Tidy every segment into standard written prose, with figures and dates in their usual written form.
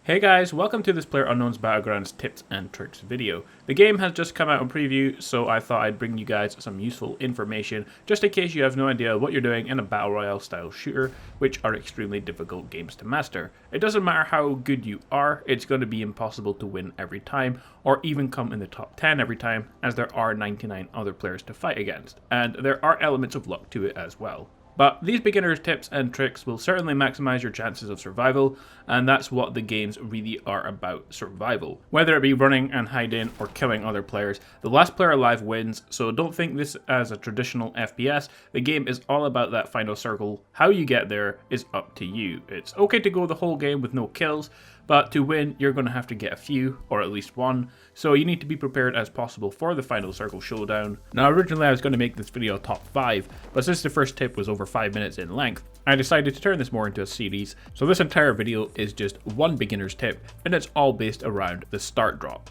Hey guys, welcome to this Playerunknown's Battlegrounds tips and tricks video. The game has just come out on preview, so I thought I'd bring you guys some useful information, just in case you have no idea what you're doing in a Battle Royale style shooter, which are extremely difficult games to master. It doesn't matter how good you are, it's going to be impossible to win every time, or even come in the top 10 every time, as there are 99 other players to fight against, and there are elements of luck to it as well. But these beginner's tips and tricks will certainly maximize your chances of survival, and that's what the games really are about, survival. Whether it be running and hiding or killing other players, the last player alive wins, so don't think this as a traditional FPS. The game is all about that final circle. How you get there is up to you. It's okay to go the whole game with no kills, but to win, you're going to have to get a few, or at least one, so you need to be prepared as possible for the final circle showdown. Now originally I was going to make this video top 5, but since the first tip was over 5 minutes in length, I decided to turn this more into a series, so this entire video is just one beginner's tip, and it's all based around the start drop.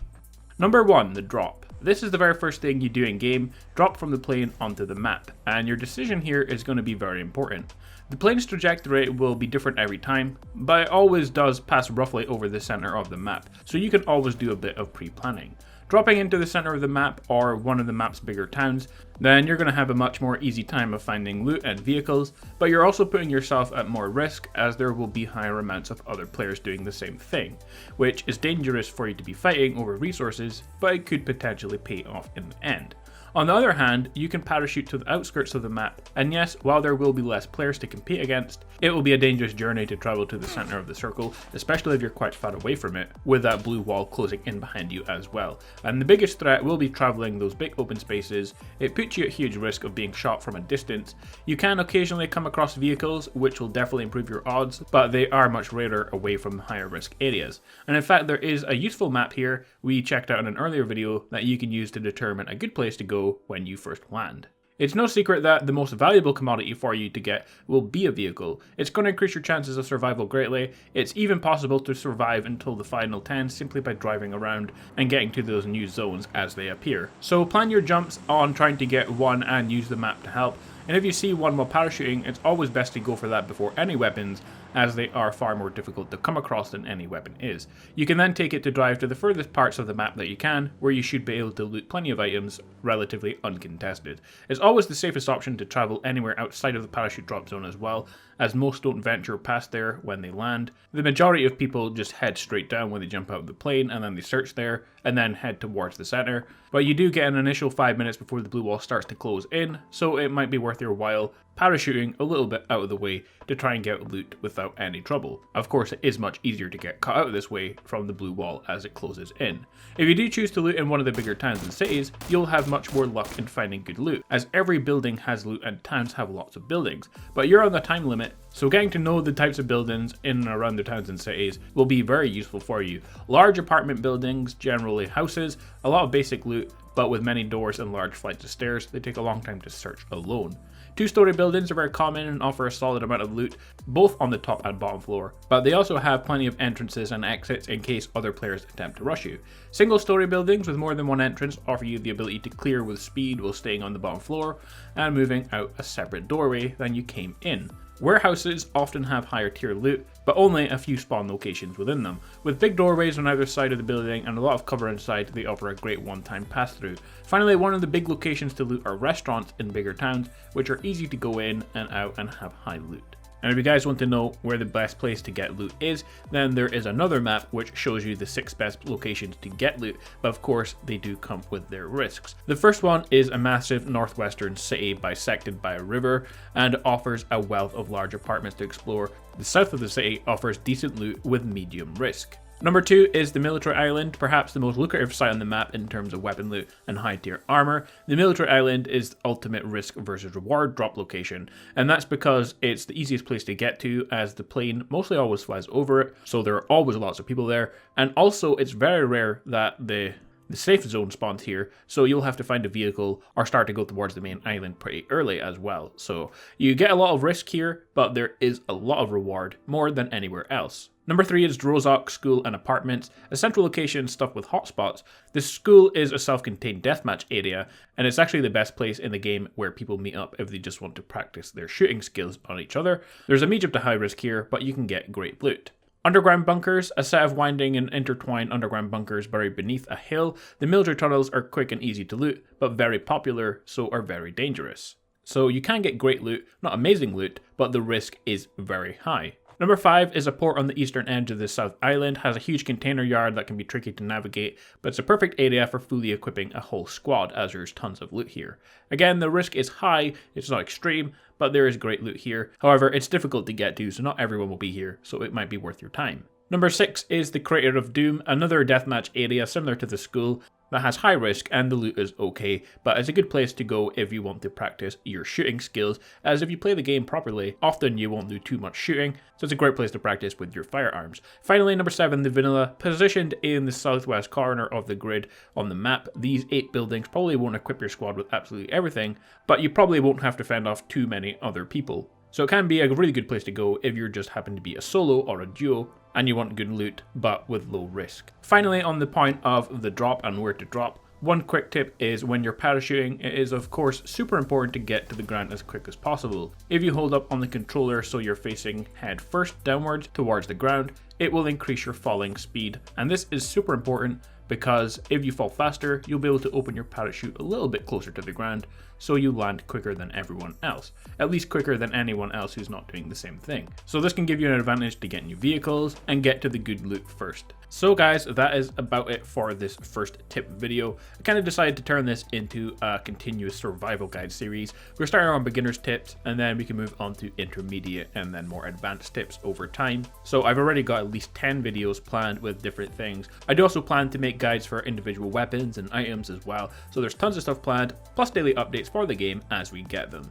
Number 1, the drop. This is the very first thing you do in game, drop from the plane onto the map, and your decision here is going to be very important. The plane's trajectory will be different every time, but it always does pass roughly over the center of the map, so you can always do a bit of pre-planning. Dropping into the center of the map or one of the map's bigger towns, then you're going to have a much more easy time of finding loot and vehicles, but you're also putting yourself at more risk as there will be higher amounts of other players doing the same thing, which is dangerous for you to be fighting over resources, but it could potentially pay off in the end. On the other hand, you can parachute to the outskirts of the map, and yes, while there will be less players to compete against, it will be a dangerous journey to travel to the center of the circle, especially if you're quite far away from it, with that blue wall closing in behind you as well. And the biggest threat will be traveling those big open spaces. It puts you at huge risk of being shot from a distance. You can occasionally come across vehicles, which will definitely improve your odds, but they are much rarer away from higher risk areas. And in fact, there is a useful map here we checked out in an earlier video that you can use to determine a good place to go when you first land. It's no secret that the most valuable commodity for you to get will be a vehicle. It's going to increase your chances of survival greatly. It's even possible to survive until the final 10 simply by driving around and getting to those new zones as they appear. So plan your jumps on trying to get one and use the map to help. And if you see one while parachuting, it's always best to go for that before any weapons, as they are far more difficult to come across than any weapon is. You can then take it to drive to the furthest parts of the map that you can, where you should be able to loot plenty of items relatively uncontested. It's always the safest option to travel anywhere outside of the parachute drop zone as well, as most don't venture past there when they land. The majority of people just head straight down when they jump out of the plane, and then they search there, and then head towards the center. But you do get an initial 5 minutes before the blue wall starts to close in, so it might be worth your while parachuting a little bit out of the way to try and get loot without any trouble. Of course, it is much easier to get cut out this way from the blue wall as it closes in. If you do choose to loot in one of the bigger towns and cities, you'll have much more luck in finding good loot, as every building has loot and towns have lots of buildings, but you're on the time limit, so getting to know the types of buildings in and around the towns and cities will be very useful for you. Large apartment buildings, generally houses, a lot of basic loot, but with many doors and large flights of stairs, they take a long time to search alone. Two-story buildings are very common and offer a solid amount of loot, both on the top and bottom floor, but they also have plenty of entrances and exits in case other players attempt to rush you. Single-story buildings with more than one entrance offer you the ability to clear with speed while staying on the bottom floor and moving out a separate doorway than you came in. Warehouses often have higher tier loot, but only a few spawn locations within them. With big doorways on either side of the building and a lot of cover inside, they offer a great one-time pass-through. Finally, one of the big locations to loot are restaurants in bigger towns, which are easy to go in and out and have high loot. And if you guys want to know where the best place to get loot is, then there is another map which shows you the 6 best locations to get loot, but of course they do come with their risks. The first one is a massive northwestern city bisected by a river and offers a wealth of large apartments to explore. The south of the city offers decent loot with medium risk. Number 2 is the military island, perhaps the most lucrative site on the map in terms of weapon loot and high tier armor. The military island is the ultimate risk versus reward drop location, and that's because it's the easiest place to get to, as the plane mostly always flies over it, so there are always lots of people there, and also it's very rare that the safe zone spawns here, so you'll have to find a vehicle or start to go towards the main island pretty early as well. So you get a lot of risk here, but there is a lot of reward, more than anywhere else. Number 3 is Drozok School and Apartments, a central location stuffed with hotspots. This school is a self-contained deathmatch area, and it's actually the best place in the game where people meet up if they just want to practice their shooting skills on each other. There's a medium to high risk here, but you can get great loot. Underground bunkers, a set of winding and intertwined underground bunkers buried beneath a hill. The military tunnels are quick and easy to loot, but very popular, so are very dangerous. So you can get great loot, not amazing loot, but the risk is very high. Number 5 is a port on the eastern edge of the South Island, has a huge container yard that can be tricky to navigate, but it's a perfect area for fully equipping a whole squad as there's tons of loot here. Again, the risk is high, it's not extreme, but there is great loot here. However, it's difficult to get to, so not everyone will be here, so it might be worth your time. Number 6 is the Crater of Doom, another deathmatch area similar to the school that has high risk and the loot is okay, but it's a good place to go if you want to practice your shooting skills, as if you play the game properly, often you won't do too much shooting, so it's a great place to practice with your firearms. Finally, number 7, the Vanilla, positioned in the southwest corner of the grid on the map. These 8 buildings probably won't equip your squad with absolutely everything, but you probably won't have to fend off too many other people. So it can be a really good place to go if you just happen to be a solo or a duo and you want good loot but with low risk. Finally, on the point of the drop and where to drop, one quick tip is when you're parachuting, it is of course super important to get to the ground as quick as possible. If you hold up on the controller so you're facing head first downwards towards the ground, it will increase your falling speed, and this is super important because if you fall faster, you'll be able to open your parachute a little bit closer to the ground, so you land quicker than everyone else. At least quicker than anyone else who's not doing the same thing. So this can give you an advantage to get new vehicles and get to the good loot first. So guys, that is about it for this first tip video. I kind of decided to turn this into a continuous survival guide series. We're starting on beginners tips, and then we can move on to intermediate and then more advanced tips over time. So I've already got at least 10 videos planned with different things. I do also plan to make guides for individual weapons and items as well. So there's tons of stuff planned, plus daily updates for the game as we get them.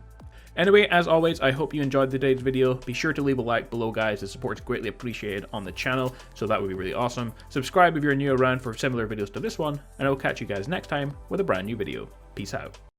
Anyway, as always, I hope you enjoyed today's video. Be sure to leave a like below, guys. The support is greatly appreciated on the channel, so that would be really awesome. Subscribe if you're new around for similar videos to this one, and I will catch you guys next time with a brand new video. Peace out.